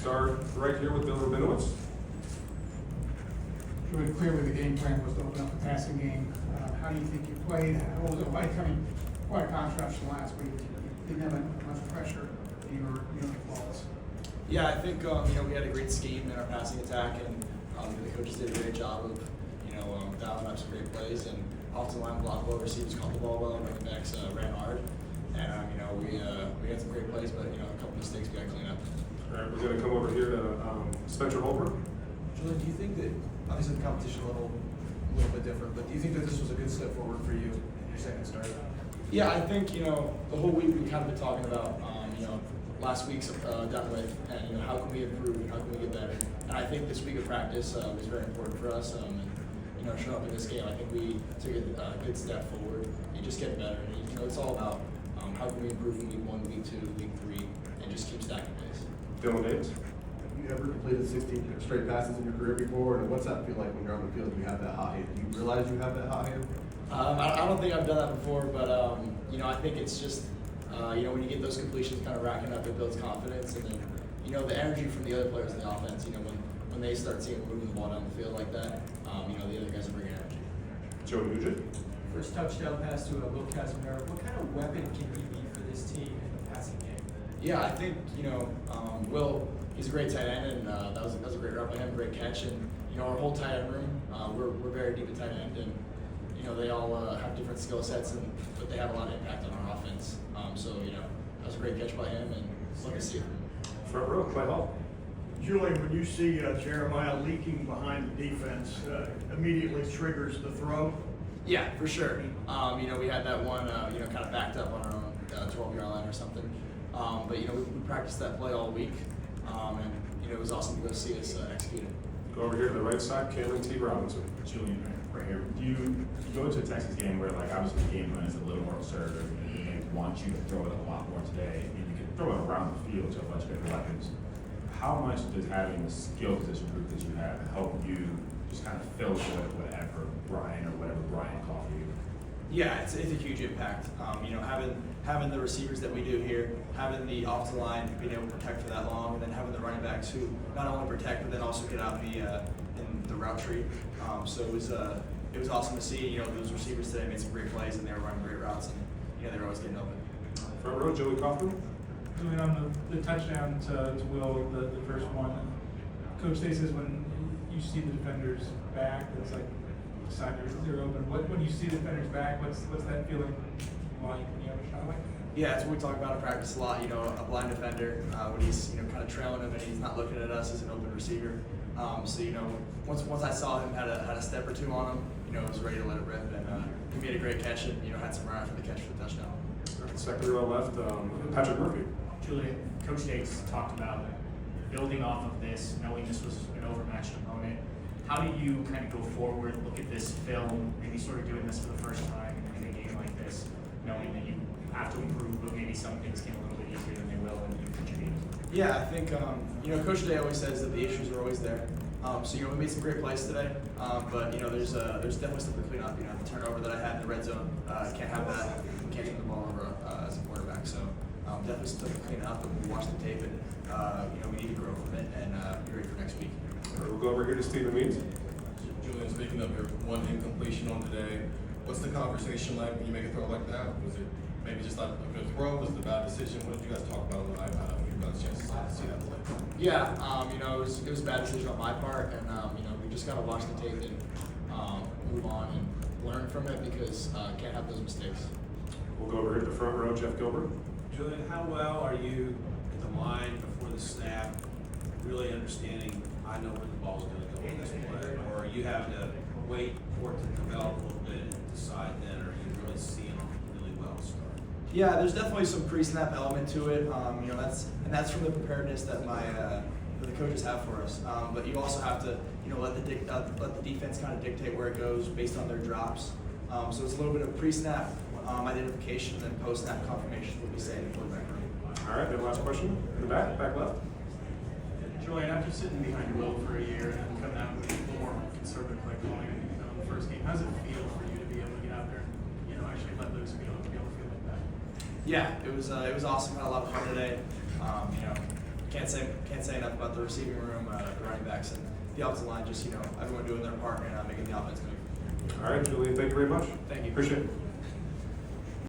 start right here with Bill Rabinowitz. Really clearly the game plan was to open up the passing game. How do you think you played? What was it like? I mean, quite a contrast from last week. You didn't have much pressure. You were flawless. Yeah, I think we had a great scheme in our passing attack, and the coaches did a great job of dialing up some great plays, and offensive line blocked well, receivers caught the ball well, and running backs ran hard, and we had some great plays, but a couple mistakes we got to clean up. All right, we're going to come over here to Spencer Holbrook. Julian, do you think that, obviously the competition a little bit different, but do you think that this was a good step forward for you in your second start? Yeah, I think the whole week we've kind of been talking about last week's done with, and how can we improve and how can we get better. And I think this week of practice was very important for us. And showing up in this game, I think we took a good step forward. You just get better, and it's all about how can we improve in week 1, week 2, week 3, and just keep stacking pace. Dylan Davis. Have you ever completed 16 straight passes in your career before? And what's that feel like when you're on the field and you have that hot hand? Do you realize you have that hot hand? I don't think I've done that before, but I think it's just when you get those completions kind of racking up, it builds confidence, and then the energy from the other players in the offense. When they start seeing moving the ball down the field like that, the other guys are bringing energy. Joe Nugent. First touchdown pass to Will Casimir. What kind of weapon can he be for this team in the passing game? Yeah, I think Will. He's a great tight end, and that was a great route by him, great catch, and our whole tight end room, we're very deep at tight end, and they all have different skill sets, but they have a lot of impact on our offense. So that was a great catch by him, and love to see it. Front row, Clay Hall. Julian, when you see Jeremiah leaking behind the defense, immediately triggers the throw? Yeah, for sure. We had that one, kind of backed up on our own 12-yard line or something. But we practiced that play all week, and it was awesome to go see us execute it. Go over here to the right side, Cameron T. Robinson. Julian, right here. Do you go into a Texas game where, obviously the game plan is a little more conservative, and they want you to throw it a lot more today, and you can throw it around the field to a bunch of different weapons? How much does having the skill position group that you have help you just kind of fill whatever Brian or whatever Brian called you? Yeah, it's a huge impact. Having the receivers that we do here, having the offensive line being able to protect for that long, and then having the running backs who not only protect but then also get out in the route tree. So it was awesome to see. Those receivers today made some great plays, and they were running great routes, and they were always getting open. Front row, Joey Kaufman. Julian, on the touchdown to Will, the first one, Coach Day says when you see the defenders back, it's like side you're open. When you see the defenders back, what's that feeling like when you have a shot like that? Yeah, it's what we talk about in practice a lot. A blind defender when he's kind of trailing him and he's not looking at us as an open receiver. So once I saw him had a step or two on him, I was ready to let it rip, and he made a great catch and had some run after the catch for the touchdown. Second row left, Patrick Murphy. Julian, Coach Dates talked about building off of this, knowing this was an overmatched opponent. How do you kind of go forward, look at this film, maybe sort of doing this for the first time in a game like this, knowing that you have to improve, but maybe some things came a little bit easier than they will in future games? Yeah, I think Coach Day always says that the issues are always there. So we made some great plays today, but there's definitely stuff to clean up. The turnover that I had in the red zone, can't have that. We can't turn the ball over as a quarterback. So definitely stuff to clean up. And we watch the tape, and we need to grow from it and be ready for next week. We'll go over here to Stephen Means. Julian, speaking of your one incompletion on today, what's the conversation like when you make a throw like that? Was it maybe just like a good throw? Was it a bad decision? What did you guys talk about when you got a chance to see that play? Yeah, it was a bad decision on my part, and we just gotta watch the tape and move on and learn from it because can't have those mistakes. We'll go over here to the front row, Jeff Gilbert. Julian, how well are you at the line before the snap, really understanding I know where the ball's going to go in this play, or are you having to wait for it to develop a little bit and decide then, or are you really seeing them really well start? Yeah, there's definitely some pre-snap element to it. That's from the preparedness that that the coaches have for us. But you also have to let the defense kind of dictate where it goes based on their drops. So it's a little bit of pre-snap identification and then post-snap confirmation, what we say in the quarterback room. All right, then last question in the back left. Julian, after sitting behind Will for a year and coming out with a little more conservative play calling in the first game, how does it feel for you to be able to get out there and actually let loose and be able to feel like that? Yeah, it was awesome. Had a lot of fun today. can't say enough about the receiving room, the running backs, and the offensive line. Just everyone doing their part and making the offense move. All right, Julian, thank you very much. Thank you. Appreciate it.